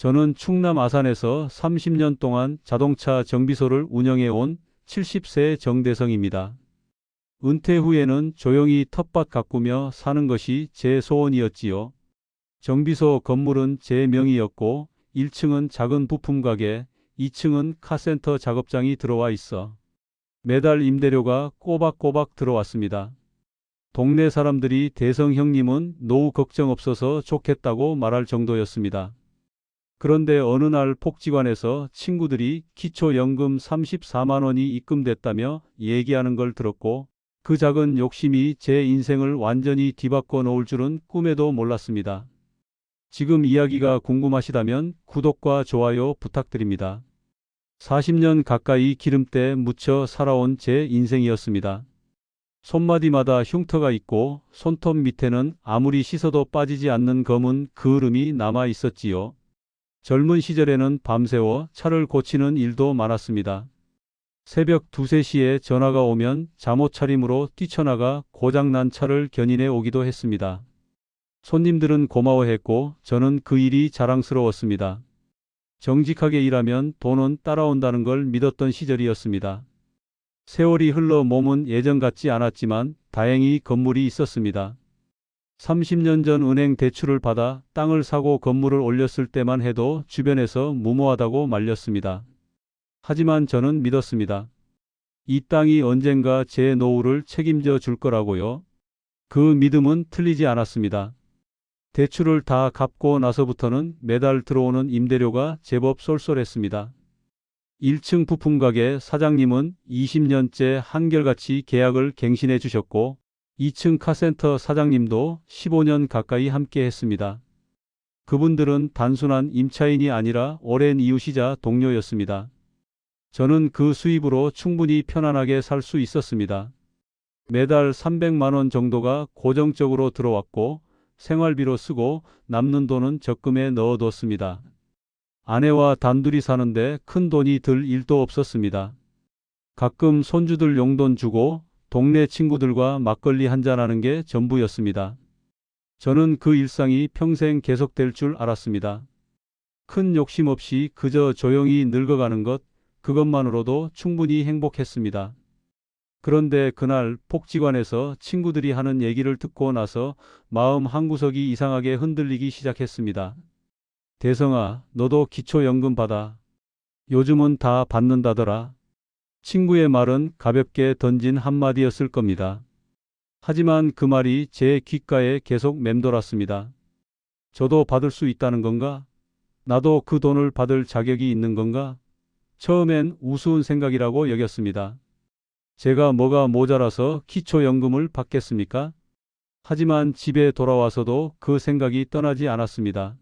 저는 충남 아산에서 30년 동안 자동차 정비소를 운영해 온 70세 정대성입니다. 은퇴 후에는 조용히 텃밭 가꾸며 사는 것이 제 소원이었지요. 정비소 건물은 제 명의였고 1층은 작은 부품 가게, 2층은 카센터 작업장이 들어와 있어 매달 임대료가 꼬박꼬박 들어왔습니다. 동네 사람들이 대성 형님은 노후 걱정 없어서 좋겠다고 말할 정도였습니다. 그런데 어느 날 복지관에서 친구들이 기초연금 34만 원이 입금됐다며 얘기하는 걸 들었고 그 작은 욕심이 제 인생을 완전히 뒤바꿔 놓을 줄은 꿈에도 몰랐습니다. 지금 이야기가 궁금하시다면 구독과 좋아요 부탁드립니다. 40년 가까이 기름때 묻혀 살아온 제 인생이었습니다. 손마디마다 흉터가 있고 손톱 밑에는 아무리 씻어도 빠지지 않는 검은 그을음이 남아 있었지요. 젊은 시절에는 밤새워 차를 고치는 일도 많았습니다. 새벽 2, 3시에 전화가 오면 잠옷 차림으로 뛰쳐나가 고장난 차를 견인해 오기도 했습니다. 손님들은 고마워했고 저는 그 일이 자랑스러웠습니다. 정직하게 일하면 돈은 따라온다는 걸 믿었던 시절이었습니다. 세월이 흘러 몸은 예전 같지 않았지만 다행히 건물이 있었습니다. 30년 전 은행 대출을 받아 땅을 사고 건물을 올렸을 때만 해도 주변에서 무모하다고 말렸습니다. 하지만 저는 믿었습니다. 이 땅이 언젠가 제 노후를 책임져 줄 거라고요. 그 믿음은 틀리지 않았습니다. 대출을 다 갚고 나서부터는 매달 들어오는 임대료가 제법 쏠쏠했습니다. 1층 부품가게 사장님은 20년째 한결같이 계약을 갱신해 주셨고 2층 카센터 사장님도 15년 가까이 함께 했습니다. 그분들은 단순한 임차인이 아니라 오랜 이웃이자 동료였습니다. 저는 그 수입으로 충분히 편안하게 살 수 있었습니다. 매달 300만 원 정도가 고정적으로 들어왔고 생활비로 쓰고 남는 돈은 적금에 넣어뒀습니다. 아내와 단둘이 사는데 큰 돈이 들 일도 없었습니다. 가끔 손주들 용돈 주고 동네 친구들과 막걸리 한잔하는 게 전부였습니다. 저는 그 일상이 평생 계속될 줄 알았습니다. 큰 욕심 없이 그저 조용히 늙어가는 것, 그것만으로도 충분히 행복했습니다. 그런데 그날 복지관에서 친구들이 하는 얘기를 듣고 나서 마음 한구석이 이상하게 흔들리기 시작했습니다. 대성아, 너도 기초연금 받아. 요즘은 다 받는다더라. 친구의 말은 가볍게 던진 한마디였을 겁니다. 하지만 그 말이 제 귓가에 계속 맴돌았습니다. 저도 받을 수 있다는 건가? 나도 그 돈을 받을 자격이 있는 건가? 처음엔 우스운 생각이라고 여겼습니다. 제가 뭐가 모자라서 기초연금을 받겠습니까? 하지만 집에 돌아와서도 그 생각이 떠나지 않았습니다.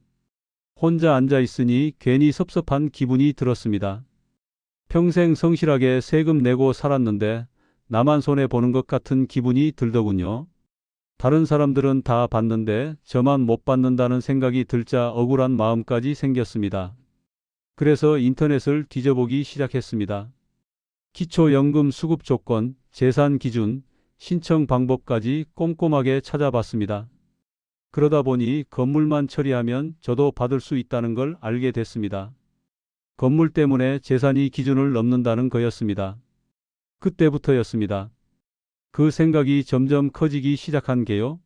혼자 앉아 있으니 괜히 섭섭한 기분이 들었습니다. 평생 성실하게 세금 내고 살았는데 나만 손해보는 것 같은 기분이 들더군요. 다른 사람들은 다 받는데 저만 못 받는다는 생각이 들자 억울한 마음까지 생겼습니다. 그래서 인터넷을 뒤져보기 시작했습니다. 기초연금 수급 조건, 재산 기준, 신청 방법까지 꼼꼼하게 찾아봤습니다. 그러다 보니 건물만 처리하면 저도 받을 수 있다는 걸 알게 됐습니다. 건물 때문에 재산이 기준을 넘는다는 거였습니다. 그때부터였습니다. 그 생각이 점점 커지기 시작한 게요.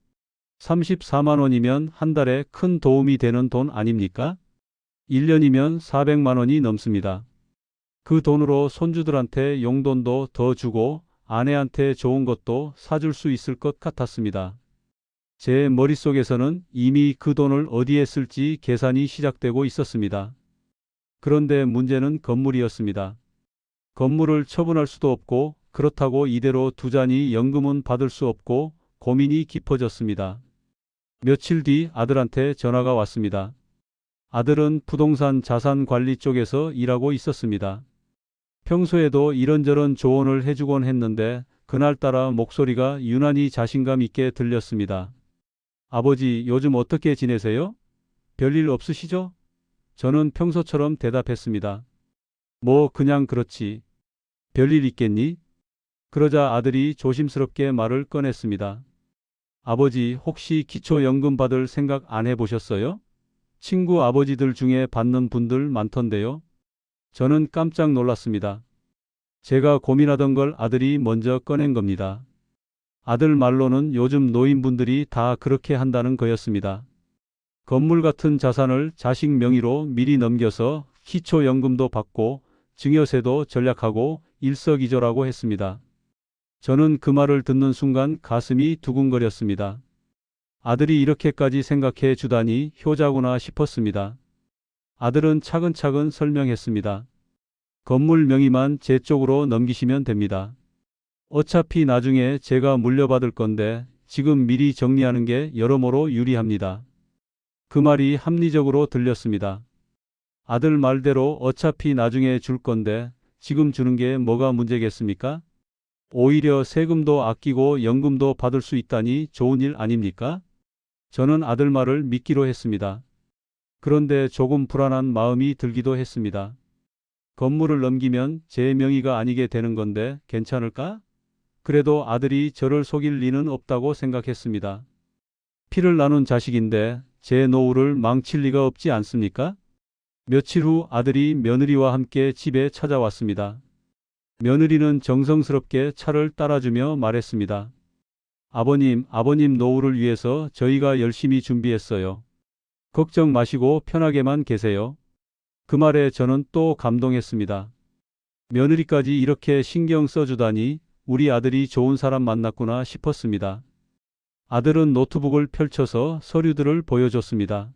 34만 원이면 한 달에 큰 도움이 되는 돈 아닙니까? 1년이면 400만 원이 넘습니다. 그 돈으로 손주들한테 용돈도 더 주고 아내한테 좋은 것도 사줄 수 있을 것 같았습니다. 제 머릿속에서는 이미 그 돈을 어디에 쓸지 계산이 시작되고 있었습니다. 그런데 문제는 건물이었습니다. 건물을 처분할 수도 없고 그렇다고 이대로 두자니 연금은 받을 수 없고 고민이 깊어졌습니다. 며칠 뒤 아들한테 전화가 왔습니다. 아들은 부동산 자산 관리 쪽에서 일하고 있었습니다. 평소에도 이런저런 조언을 해주곤 했는데 그날따라 목소리가 유난히 자신감 있게 들렸습니다. 아버지, 요즘 어떻게 지내세요? 별일 없으시죠? 저는 평소처럼 대답했습니다. 뭐 그냥 그렇지. 별일 있겠니? 그러자 아들이 조심스럽게 말을 꺼냈습니다. 아버지, 혹시 기초연금 받을 생각 안 해보셨어요? 친구 아버지들 중에 받는 분들 많던데요. 저는 깜짝 놀랐습니다. 제가 고민하던 걸 아들이 먼저 꺼낸 겁니다. 아들 말로는 요즘 노인분들이 다 그렇게 한다는 거였습니다. 건물 같은 자산을 자식 명의로 미리 넘겨서 기초연금도 받고 증여세도 전략하고 일석이조라고 했습니다. 저는 그 말을 듣는 순간 가슴이 두근거렸습니다. 아들이 이렇게까지 생각해 주다니 효자구나 싶었습니다. 아들은 차근차근 설명했습니다. 건물 명의만 제 쪽으로 넘기시면 됩니다. 어차피 나중에 제가 물려받을 건데 지금 미리 정리하는 게 여러모로 유리합니다. 그 말이 합리적으로 들렸습니다. 아들 말대로 어차피 나중에 줄 건데 지금 주는 게 뭐가 문제겠습니까? 오히려 세금도 아끼고 연금도 받을 수 있다니 좋은 일 아닙니까? 저는 아들 말을 믿기로 했습니다. 그런데 조금 불안한 마음이 들기도 했습니다. 건물을 넘기면 제 명의가 아니게 되는 건데 괜찮을까? 그래도 아들이 저를 속일 리는 없다고 생각했습니다. 피를 나눈 자식인데 제 노후를 망칠 리가 없지 않습니까? 며칠 후 아들이 며느리와 함께 집에 찾아왔습니다. 며느리는 정성스럽게 차를 따라주며 말했습니다. 아버님 노후를 위해서 저희가 열심히 준비했어요. 걱정 마시고 편하게만 계세요. 그 말에 저는 또 감동했습니다. 며느리까지 이렇게 신경 써주다니 우리 아들이 좋은 사람 만났구나 싶었습니다. 아들은 노트북을 펼쳐서 서류들을 보여줬습니다.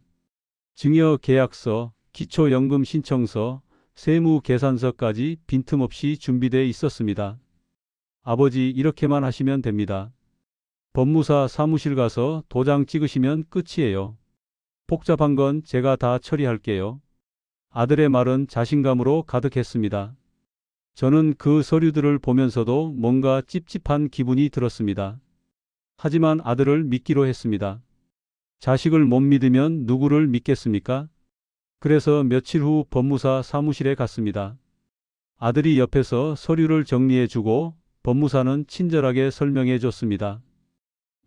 증여 계약서, 기초연금 신청서, 세무계산서까지 빈틈없이 준비되어 있었습니다. 아버지 이렇게만 하시면 됩니다. 법무사 사무실 가서 도장 찍으시면 끝이에요. 복잡한 건 제가 다 처리할게요. 아들의 말은 자신감으로 가득했습니다. 저는 그 서류들을 보면서도 뭔가 찝찝한 기분이 들었습니다. 하지만 아들을 믿기로 했습니다. 자식을 못 믿으면 누구를 믿겠습니까? 그래서 며칠 후 법무사 사무실에 갔습니다. 아들이 옆에서 서류를 정리해주고 법무사는 친절하게 설명해 줬습니다.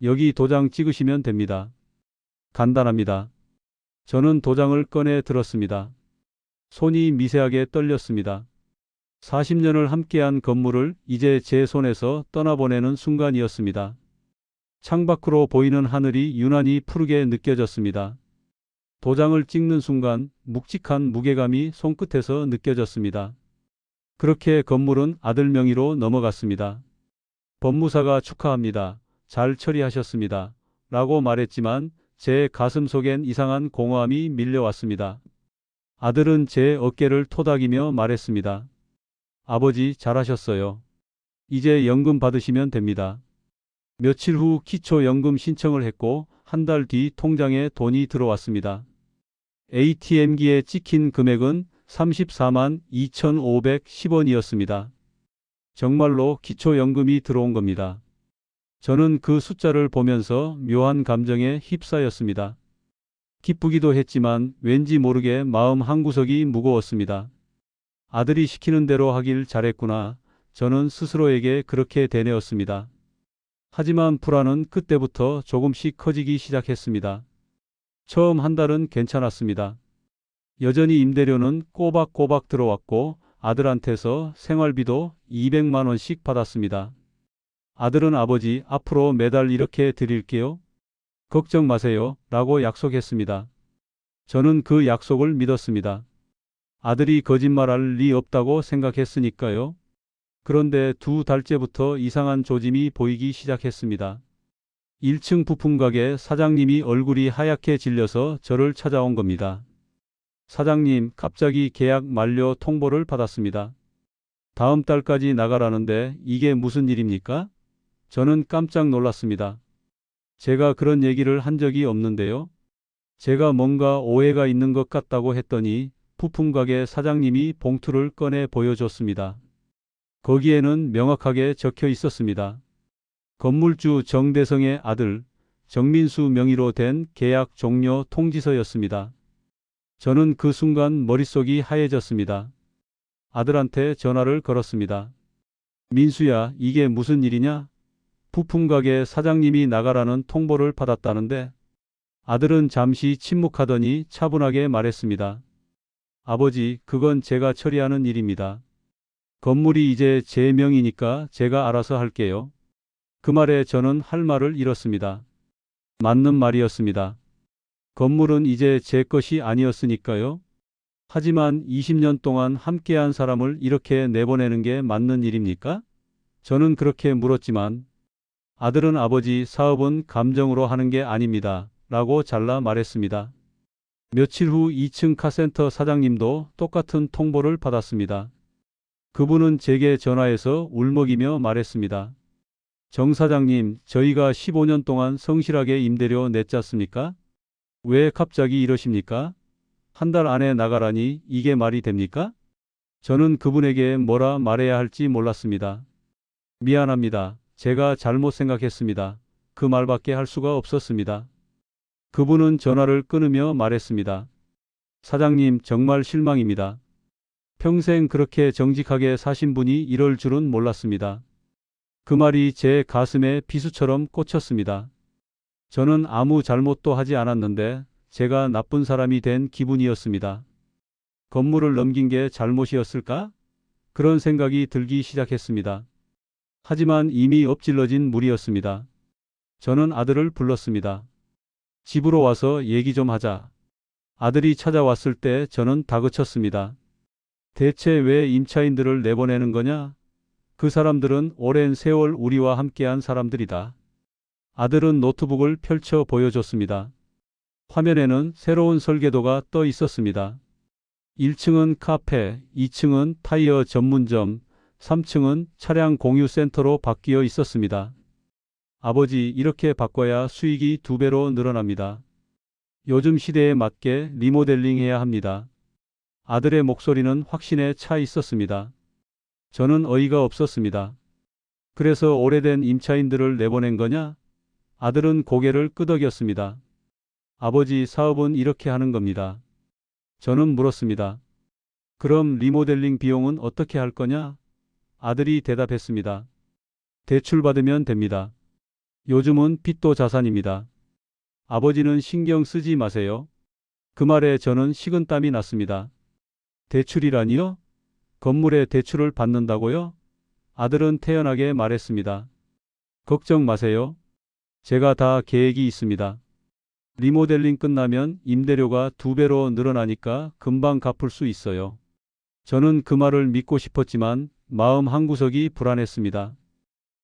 여기 도장 찍으시면 됩니다. 간단합니다. 저는 도장을 꺼내 들었습니다. 손이 미세하게 떨렸습니다. 40년을 함께한 건물을 이제 제 손에서 떠나보내는 순간이었습니다. 창밖으로 보이는 하늘이 유난히 푸르게 느껴졌습니다. 도장을 찍는 순간 묵직한 무게감이 손끝에서 느껴졌습니다. 그렇게 건물은 아들 명의로 넘어갔습니다. 법무사가 축하합니다. 잘 처리하셨습니다. 라고 말했지만 제 가슴 속엔 이상한 공허함이 밀려왔습니다. 아들은 제 어깨를 토닥이며 말했습니다. 아버지 잘하셨어요. 이제 연금 받으시면 됩니다. 며칠 후 기초연금 신청을 했고 한 달 뒤 통장에 돈이 들어왔습니다. ATM기에 찍힌 금액은 34만 2,510원이었습니다. 정말로 기초연금이 들어온 겁니다. 저는 그 숫자를 보면서 묘한 감정에 휩싸였습니다. 기쁘기도 했지만 왠지 모르게 마음 한구석이 무거웠습니다. 아들이 시키는 대로 하길 잘했구나. 저는 스스로에게 그렇게 되뇌었습니다. 하지만 불안은 그때부터 조금씩 커지기 시작했습니다. 처음 한 달은 괜찮았습니다. 여전히 임대료는 꼬박꼬박 들어왔고 아들한테서 생활비도 200만 원씩 받았습니다. 아들은 아버지 앞으로 매달 이렇게 드릴게요. 걱정 마세요. 라고 약속했습니다. 저는 그 약속을 믿었습니다. 아들이 거짓말할 리 없다고 생각했으니까요. 그런데 두 달째부터 이상한 조짐이 보이기 시작했습니다. 1층 부품가게 사장님이 얼굴이 하얗게 질려서 저를 찾아온 겁니다. 사장님, 갑자기 계약 만료 통보를 받았습니다. 다음 달까지 나가라는데 이게 무슨 일입니까? 저는 깜짝 놀랐습니다. 제가 그런 얘기를 한 적이 없는데요. 제가 뭔가 오해가 있는 것 같다고 했더니 부품가게 사장님이 봉투를 꺼내 보여줬습니다. 거기에는 명확하게 적혀 있었습니다. 건물주 정대성의 아들 정민수 명의로 된 계약 종료 통지서였습니다. 저는 그 순간 머릿속이 하얘졌습니다. 아들한테 전화를 걸었습니다. 민수야, 이게 무슨 일이냐? 부품가게 사장님이 나가라는 통보를 받았다는데. 아들은 잠시 침묵하더니 차분하게 말했습니다. 아버지, 그건 제가 처리하는 일입니다. 건물이 이제 제 명이니까 제가 알아서 할게요. 그 말에 저는 할 말을 잃었습니다. 맞는 말이었습니다. 건물은 이제 제 것이 아니었으니까요. 하지만 20년 동안 함께한 사람을 이렇게 내보내는 게 맞는 일입니까? 저는 그렇게 물었지만 아들은 아버지, 사업은 감정으로 하는 게 아닙니다. 라고 잘라 말했습니다. 며칠 후 2층 카센터 사장님도 똑같은 통보를 받았습니다. 그분은 제게 전화해서 울먹이며 말했습니다. 정 사장님, 저희가 15년 동안 성실하게 임대료 냈지 않습니까? 왜 갑자기 이러십니까? 한 달 안에 나가라니 이게 말이 됩니까? 저는 그분에게 뭐라 말해야 할지 몰랐습니다. 미안합니다. 제가 잘못 생각했습니다. 그 말밖에 할 수가 없었습니다. 그분은 전화를 끊으며 말했습니다. 사장님, 정말 실망입니다. 평생 그렇게 정직하게 사신 분이 이럴 줄은 몰랐습니다. 그 말이 제 가슴에 비수처럼 꽂혔습니다. 저는 아무 잘못도 하지 않았는데 제가 나쁜 사람이 된 기분이었습니다. 건물을 넘긴 게 잘못이었을까? 그런 생각이 들기 시작했습니다. 하지만 이미 엎질러진 물이었습니다. 저는 아들을 불렀습니다. 집으로 와서 얘기 좀 하자. 아들이 찾아왔을 때 저는 다그쳤습니다. 대체 왜 임차인들을 내보내는 거냐? 그 사람들은 오랜 세월 우리와 함께한 사람들이다. 아들은 노트북을 펼쳐 보여줬습니다. 화면에는 새로운 설계도가 떠 있었습니다. 1층은 카페, 2층은 타이어 전문점, 3층은 차량 공유 센터로 바뀌어 있었습니다. 아버지, 이렇게 바꿔야 수익이 2배로 늘어납니다. 요즘 시대에 맞게 리모델링 해야 합니다. 아들의 목소리는 확신에 차 있었습니다. 저는 어이가 없었습니다. 그래서 오래된 임차인들을 내보낸 거냐? 아들은 고개를 끄덕였습니다. 아버지, 사업은 이렇게 하는 겁니다. 저는 물었습니다. 그럼 리모델링 비용은 어떻게 할 거냐? 아들이 대답했습니다. 대출 받으면 됩니다. 요즘은 빚도 자산입니다. 아버지는 신경 쓰지 마세요. 그 말에 저는 식은땀이 났습니다. 대출이라니요? 건물에 대출을 받는다고요? 아들은 태연하게 말했습니다. 걱정 마세요. 제가 다 계획이 있습니다. 리모델링 끝나면 임대료가 2배로 늘어나니까 금방 갚을 수 있어요. 저는 그 말을 믿고 싶었지만 마음 한구석이 불안했습니다.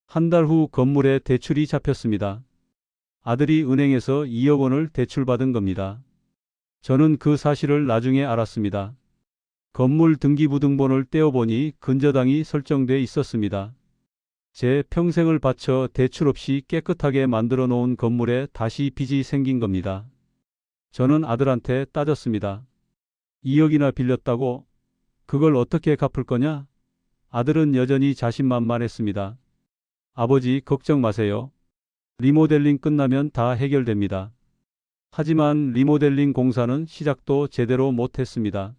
한 달 후 건물에 대출이 잡혔습니다. 아들이 은행에서 2억 원을 대출받은 겁니다. 저는 그 사실을 나중에 알았습니다. 건물 등기부등본을 떼어보니 근저당이 설정돼 있었습니다. 제 평생을 바쳐 대출 없이 깨끗하게 만들어 놓은 건물에 다시 빚이 생긴 겁니다. 저는 아들한테 따졌습니다. 2억이나 빌렸다고? 그걸 어떻게 갚을 거냐? 아들은 여전히 자신만만했습니다. 아버지, 걱정 마세요. 리모델링 끝나면 다 해결됩니다. 하지만 리모델링 공사는 시작도 제대로 못했습니다.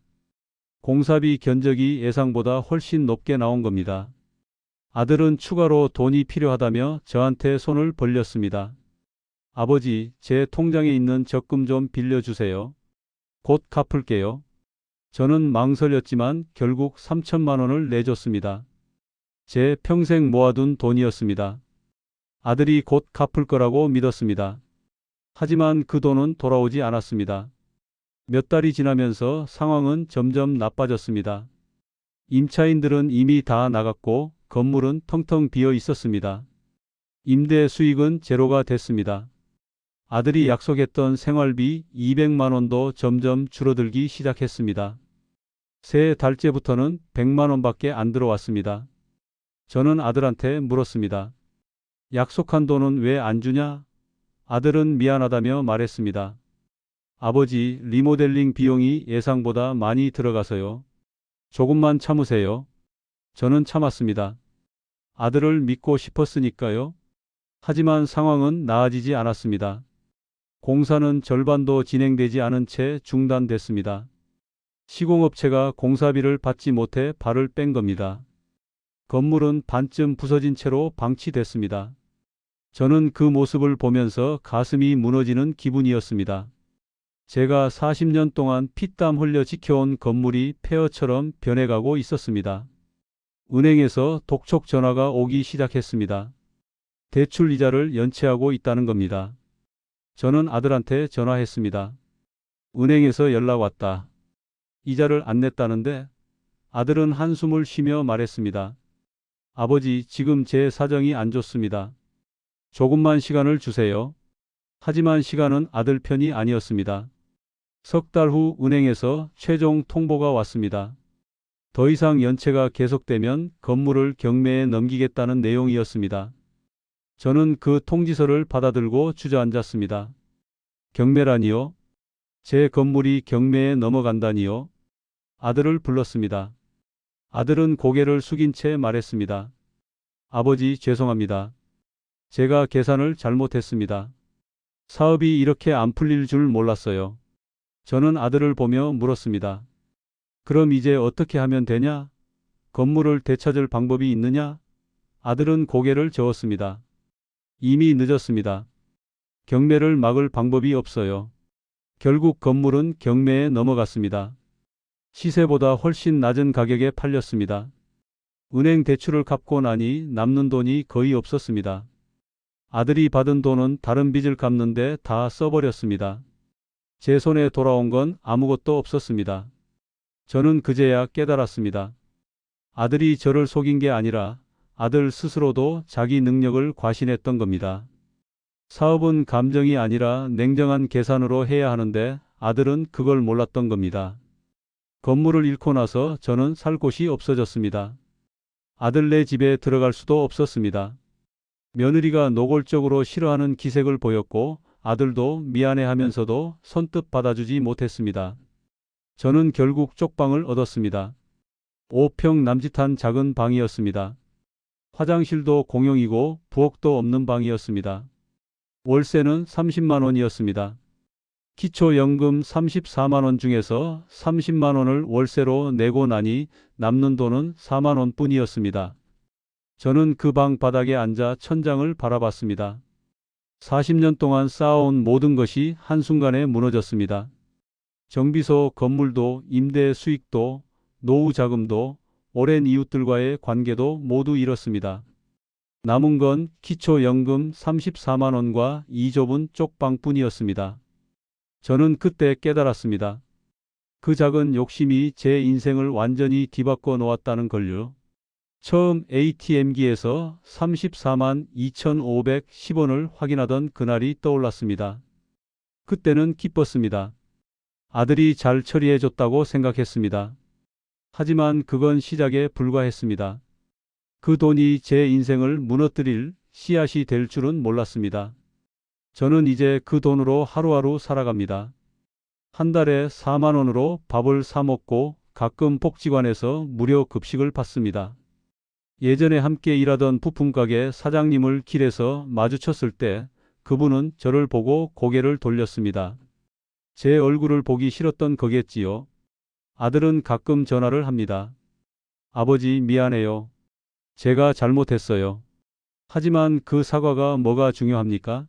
공사비 견적이 예상보다 훨씬 높게 나온 겁니다. 아들은 추가로 돈이 필요하다며 저한테 손을 벌렸습니다. 아버지, 제 통장에 있는 적금 좀 빌려주세요. 곧 갚을게요. 저는 망설였지만 결국 3천만 원을 내줬습니다. 제 평생 모아둔 돈이었습니다. 아들이 곧 갚을 거라고 믿었습니다. 하지만 그 돈은 돌아오지 않았습니다. 몇 달이 지나면서 상황은 점점 나빠졌습니다. 임차인들은 이미 다 나갔고 건물은 텅텅 비어 있었습니다. 임대 수익은 제로가 됐습니다. 아들이 약속했던 생활비 200만 원도 점점 줄어들기 시작했습니다. 세 달째부터는 100만 원밖에 안 들어왔습니다. 저는 아들한테 물었습니다. 약속한 돈은 왜 안 주냐? 아들은 미안하다며 말했습니다. 아버지, 리모델링 비용이 예상보다 많이 들어가서요. 조금만 참으세요. 저는 참았습니다. 아들을 믿고 싶었으니까요. 하지만 상황은 나아지지 않았습니다. 공사는 절반도 진행되지 않은 채 중단됐습니다. 시공업체가 공사비를 받지 못해 발을 뺀 겁니다. 건물은 반쯤 부서진 채로 방치됐습니다. 저는 그 모습을 보면서 가슴이 무너지는 기분이었습니다. 제가 40년 동안 피땀 흘려 지켜온 건물이 폐허처럼 변해가고 있었습니다. 은행에서 독촉 전화가 오기 시작했습니다. 대출 이자를 연체하고 있다는 겁니다. 저는 아들한테 전화했습니다. 은행에서 연락 왔다. 이자를 안 냈다는데? 아들은 한숨을 쉬며 말했습니다. 아버지, 지금 제 사정이 안 좋습니다. 조금만 시간을 주세요. 하지만 시간은 아들 편이 아니었습니다. 석 달 후 은행에서 최종 통보가 왔습니다. 더 이상 연체가 계속되면 건물을 경매에 넘기겠다는 내용이었습니다. 저는 그 통지서를 받아들고 주저앉았습니다. 경매라니요? 제 건물이 경매에 넘어간다니요? 아들을 불렀습니다. 아들은 고개를 숙인 채 말했습니다. 아버지, 죄송합니다. 제가 계산을 잘못했습니다. 사업이 이렇게 안 풀릴 줄 몰랐어요. 저는 아들을 보며 물었습니다. 그럼 이제 어떻게 하면 되냐? 건물을 되찾을 방법이 있느냐? 아들은 고개를 저었습니다. 이미 늦었습니다. 경매를 막을 방법이 없어요. 결국 건물은 경매에 넘어갔습니다. 시세보다 훨씬 낮은 가격에 팔렸습니다. 은행 대출을 갚고 나니 남는 돈이 거의 없었습니다. 아들이 받은 돈은 다른 빚을 갚는데 다 써버렸습니다. 제 손에 돌아온 건 아무것도 없었습니다. 저는 그제야 깨달았습니다. 아들이 저를 속인 게 아니라 아들 스스로도 자기 능력을 과신했던 겁니다. 사업은 감정이 아니라 냉정한 계산으로 해야 하는데 아들은 그걸 몰랐던 겁니다. 건물을 잃고 나서 저는 살 곳이 없어졌습니다. 아들네 집에 들어갈 수도 없었습니다. 며느리가 노골적으로 싫어하는 기색을 보였고 아들도 미안해하면서도 손뜻 받아주지 못했습니다. 저는 결국 쪽방을 얻었습니다. 5평 남짓한 작은 방이었습니다. 화장실도 공용이고 부엌도 없는 방이었습니다. 월세는 30만 원이었습니다. 기초연금 34만 원 중에서 30만 원을 월세로 내고 나니 남는 돈은 4만 원뿐이었습니다. 저는 그 방 바닥에 앉아 천장을 바라봤습니다. 40년 동안 쌓아온 모든 것이 한순간에 무너졌습니다. 정비소, 건물도, 임대 수익도, 노후 자금도, 오랜 이웃들과의 관계도 모두 잃었습니다. 남은 건 기초연금 34만 원과 이 좁은 쪽방뿐이었습니다. 저는 그때 깨달았습니다. 그 작은 욕심이 제 인생을 완전히 뒤바꿔 놓았다는 걸요. 처음 ATM기에서 34만 2,510원을 확인하던 그날이 떠올랐습니다. 그때는 기뻤습니다. 아들이 잘 처리해줬다고 생각했습니다. 하지만 그건 시작에 불과했습니다. 그 돈이 제 인생을 무너뜨릴 씨앗이 될 줄은 몰랐습니다. 저는 이제 그 돈으로 하루하루 살아갑니다. 한 달에 4만 원으로 밥을 사 먹고 가끔 복지관에서 무료 급식을 받습니다. 예전에 함께 일하던 부품가게 사장님을 길에서 마주쳤을 때 그분은 저를 보고 고개를 돌렸습니다. 제 얼굴을 보기 싫었던 거겠지요. 아들은 가끔 전화를 합니다. 아버지, 미안해요. 제가 잘못했어요. 하지만 그 사과가 뭐가 중요합니까?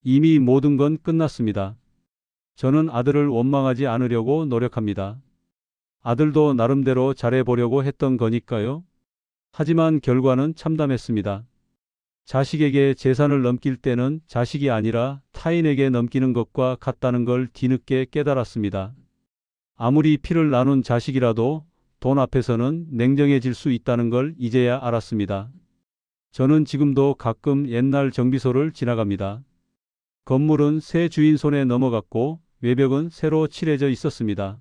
이미 모든 건 끝났습니다. 저는 아들을 원망하지 않으려고 노력합니다. 아들도 나름대로 잘해보려고 했던 거니까요. 하지만 결과는 참담했습니다. 자식에게 재산을 넘길 때는 자식이 아니라 타인에게 넘기는 것과 같다는 걸 뒤늦게 깨달았습니다. 아무리 피를 나눈 자식이라도 돈 앞에서는 냉정해질 수 있다는 걸 이제야 알았습니다. 저는 지금도 가끔 옛날 정비소를 지나갑니다. 건물은 새 주인 손에 넘어갔고 외벽은 새로 칠해져 있었습니다.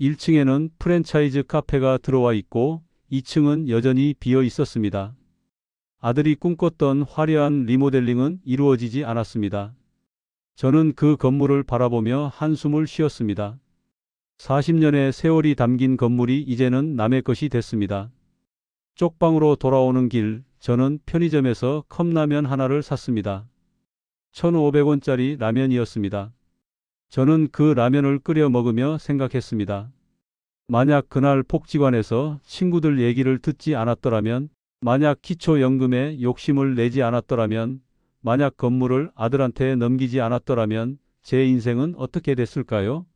1층에는 프랜차이즈 카페가 들어와 있고 2층은 여전히 비어 있었습니다. 아들이 꿈꿨던 화려한 리모델링은 이루어지지 않았습니다. 저는 그 건물을 바라보며 한숨을 쉬었습니다. 40년의 세월이 담긴 건물이 이제는 남의 것이 됐습니다. 쪽방으로 돌아오는 길, 저는 편의점에서 컵라면 하나를 샀습니다. 1,500원짜리 라면이었습니다. 저는 그 라면을 끓여 먹으며 생각했습니다. 만약 그날 복지관에서 친구들 얘기를 듣지 않았더라면, 만약 기초연금에 욕심을 내지 않았더라면, 만약 건물을 아들한테 넘기지 않았더라면 제 인생은 어떻게 됐을까요?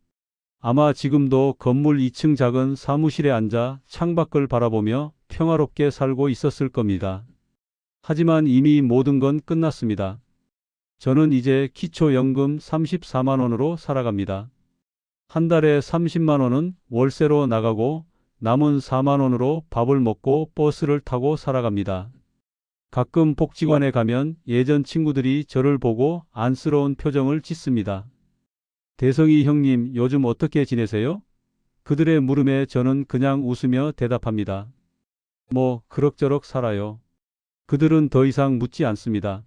아마 지금도 건물 2층 작은 사무실에 앉아 창밖을 바라보며 평화롭게 살고 있었을 겁니다. 하지만 이미 모든 건 끝났습니다. 저는 이제 기초연금 34만 원으로 살아갑니다. 한 달에 30만 원은 월세로 나가고 남은 4만 원으로 밥을 먹고 버스를 타고 살아갑니다. 가끔 복지관에 가면 예전 친구들이 저를 보고 안쓰러운 표정을 짓습니다. 대성이 형님, 요즘 어떻게 지내세요? 그들의 물음에 저는 그냥 웃으며 대답합니다. 뭐, 그럭저럭 살아요. 그들은 더 이상 묻지 않습니다.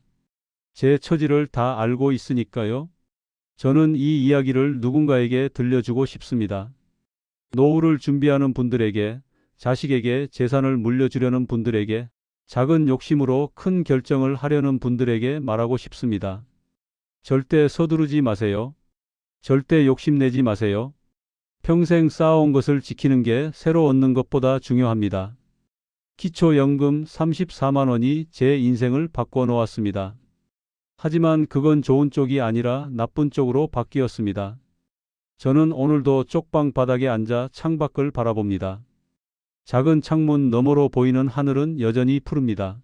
제 처지를 다 알고 있으니까요. 저는 이 이야기를 누군가에게 들려주고 싶습니다. 노후를 준비하는 분들에게, 자식에게 재산을 물려주려는 분들에게, 작은 욕심으로 큰 결정을 하려는 분들에게 말하고 싶습니다. 절대 서두르지 마세요. 절대 욕심내지 마세요. 평생 쌓아온 것을 지키는 게 새로 얻는 것보다 중요합니다. 기초연금 34만 원이 제 인생을 바꿔 놓았습니다. 하지만 그건 좋은 쪽이 아니라 나쁜 쪽으로 바뀌었습니다. 저는 오늘도 쪽방 바닥에 앉아 창밖을 바라봅니다. 작은 창문 너머로 보이는 하늘은 여전히 푸릅니다.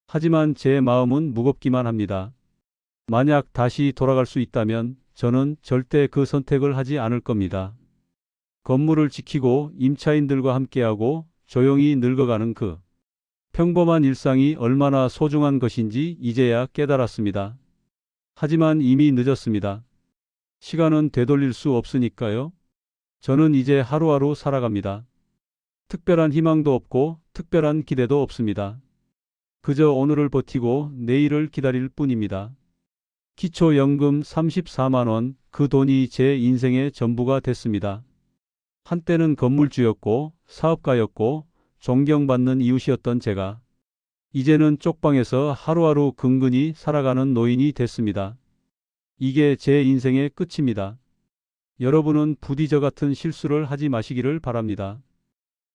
하지만 제 마음은 무겁기만 합니다. 만약 다시 돌아갈 수 있다면 저는 절대 그 선택을 하지 않을 겁니다. 건물을 지키고 임차인들과 함께하고 조용히 늙어가는 그 평범한 일상이 얼마나 소중한 것인지 이제야 깨달았습니다. 하지만 이미 늦었습니다. 시간은 되돌릴 수 없으니까요. 저는 이제 하루하루 살아갑니다. 특별한 희망도 없고 특별한 기대도 없습니다. 그저 오늘을 버티고 내일을 기다릴 뿐입니다. 기초연금 34만 원, 그 돈이 제 인생의 전부가 됐습니다. 한때는 건물주였고 사업가였고 존경받는 이웃이었던 제가 이제는 쪽방에서 하루하루 근근히 살아가는 노인이 됐습니다. 이게 제 인생의 끝입니다. 여러분은 부디 저 같은 실수를 하지 마시기를 바랍니다.